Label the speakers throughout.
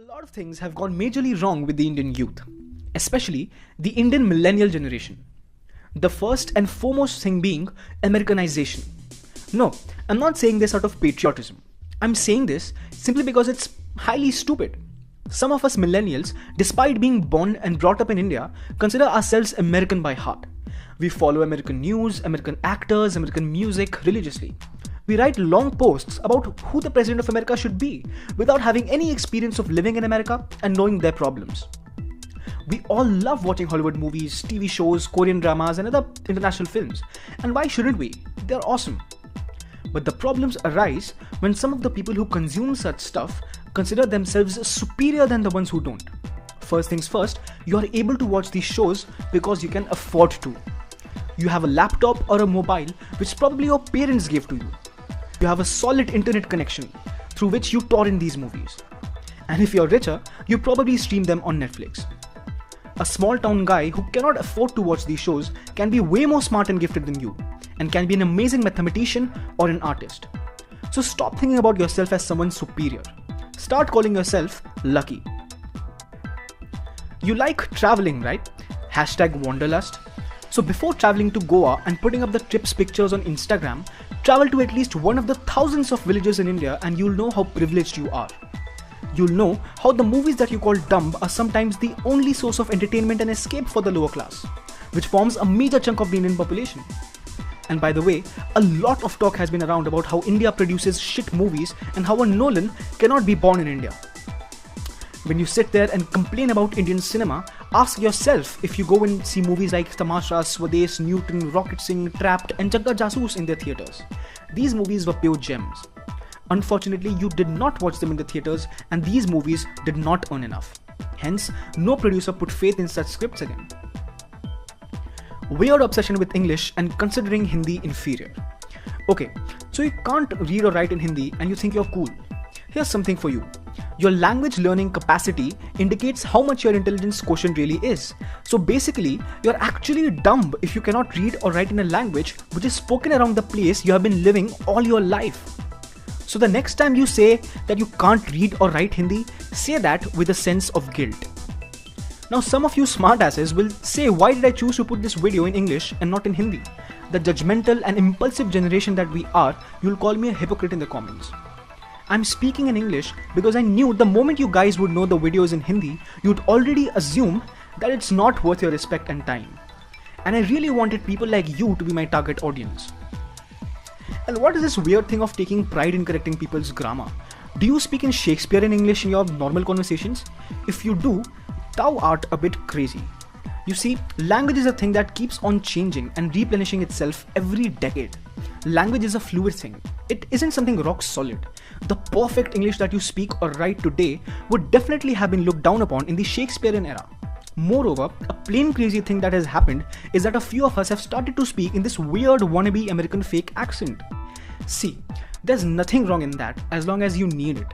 Speaker 1: A lot of things have gone majorly wrong with the Indian youth, especially the Indian millennial generation. The first and foremost thing being Americanization. No, I'm not saying this out of patriotism. I'm saying this simply because it's highly stupid. Some of us millennials, despite being born and brought up in India, consider ourselves American by heart. We follow American news, American actors, American music religiously. We write long posts about who the President of America should be without having any experience of living in America and knowing their problems. We all love watching Hollywood movies, TV shows, Korean dramas, and other international films. And why shouldn't we? They're awesome. But the problems arise when some of the people who consume such stuff consider themselves superior than the ones who don't. First things first, you are able to watch these shows because you can afford to. You have a laptop or a mobile which probably your parents gave to you. You have a solid internet connection through which you torrent these movies. And if you're richer, you probably stream them on Netflix. A small town guy who cannot afford to watch these shows can be way more smart and gifted than you, and can be an amazing mathematician or an artist. So stop thinking about yourself as someone superior. Start calling yourself lucky. You like traveling, right? #Wanderlust. So before traveling to Goa and putting up the trips pictures on Instagram, travel to at least one of the thousands of villages in India and you'll know how privileged you are. You'll know how the movies that you call dumb are sometimes the only source of entertainment and escape for the lower class, which forms a major chunk of the Indian population. And by the way, a lot of talk has been around about how India produces shit movies and how a Nolan cannot be born in India. When you sit there and complain about Indian cinema, ask yourself if you go and see movies like Tamasha, Swades, Newton, Rocket Singh, Trapped and Jagga Jasoos in their theatres. These movies were pure gems. Unfortunately, you did not watch them in the theatres and these movies did not earn enough. Hence, no producer put faith in such scripts again. Weird obsession with English and considering Hindi inferior. Okay, so you can't read or write in Hindi and you think you're cool. Here's something for you. Your language learning capacity indicates how much your intelligence quotient really is. So basically, you're actually dumb if you cannot read or write in a language which is spoken around the place you have been living all your life. So the next time you say that you can't read or write Hindi, say that with a sense of guilt. Now some of you smartasses will say, why did I choose to put this video in English and not in Hindi? The judgmental and impulsive generation that we are, you'll call me a hypocrite in the comments. I'm speaking in English because I knew the moment you guys would know the video is in Hindi, you'd already assume that it's not worth your respect and time. And I really wanted people like you to be my target audience. And what is this weird thing of taking pride in correcting people's grammar? Do you speak in Shakespeare in English in your normal conversations? If you do, thou art a bit crazy. You see, language is a thing that keeps on changing and replenishing itself every decade. Language is a fluid thing. It isn't something rock solid. The perfect English that you speak or write today would definitely have been looked down upon in the Shakespearean era. Moreover, a plain crazy thing that has happened is that a few of us have started to speak in this weird wannabe American fake accent. See, there's nothing wrong in that as long as you need it.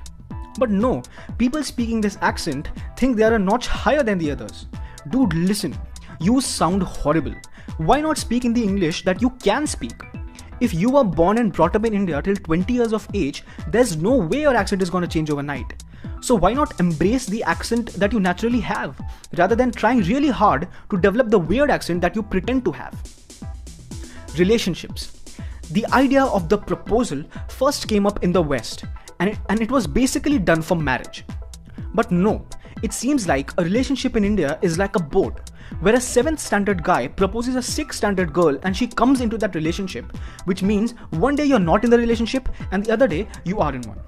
Speaker 1: But no, people speaking this accent think they are a notch higher than the others. Dude, listen, you sound horrible. Why not speak in the English that you can speak? If you were born and brought up in India till 20 years of age, there's no way your accent is going to change overnight. So why not embrace the accent that you naturally have, rather than trying really hard to develop the weird accent that you pretend to have? Relationships. The idea of the proposal first came up in the West, and it was basically done for marriage. But no, it seems like a relationship in India is like a boat, where a 7th standard guy proposes a 6th standard girl and she comes into that relationship, which means one day you're not in the relationship and the other day you are in one.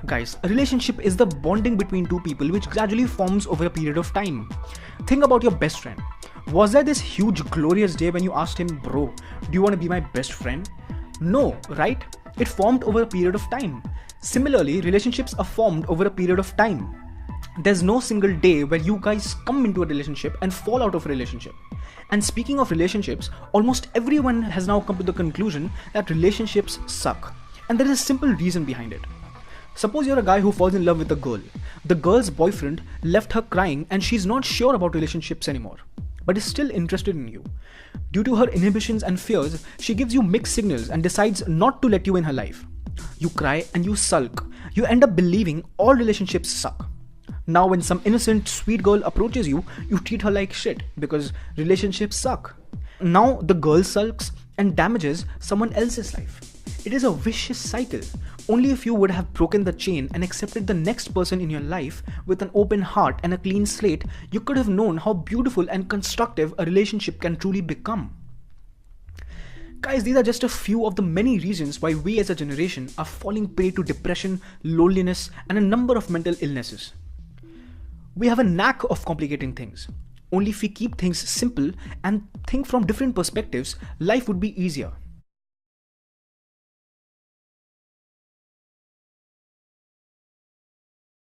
Speaker 1: Guys, a relationship is the bonding between two people which gradually forms over a period of time. Think about your best friend. Was there this huge glorious day when you asked him, bro, do you want to be my best friend? No, right? It formed over a period of time. Similarly, relationships are formed over a period of time. There's no single day where you guys come into a relationship and fall out of a relationship. And speaking of relationships, almost everyone has now come to the conclusion that relationships suck. And there is a simple reason behind it. Suppose you're a guy who falls in love with a girl. The girl's boyfriend left her crying and she's not sure about relationships anymore, but is still interested in you. Due to her inhibitions and fears, she gives you mixed signals and decides not to let you in her life. You cry and you sulk. You end up believing all relationships suck. Now, when some innocent, sweet girl approaches you, you treat her like shit because relationships suck. Now, the girl sulks and damages someone else's life. It is a vicious cycle. Only if you would have broken the chain and accepted the next person in your life with an open heart and a clean slate, you could have known how beautiful and constructive a relationship can truly become. Guys, these are just a few of the many reasons why we as a generation are falling prey to depression, loneliness, and a number of mental illnesses. We have a knack of complicating things. Only if we keep things simple and think from different perspectives, life would be easier.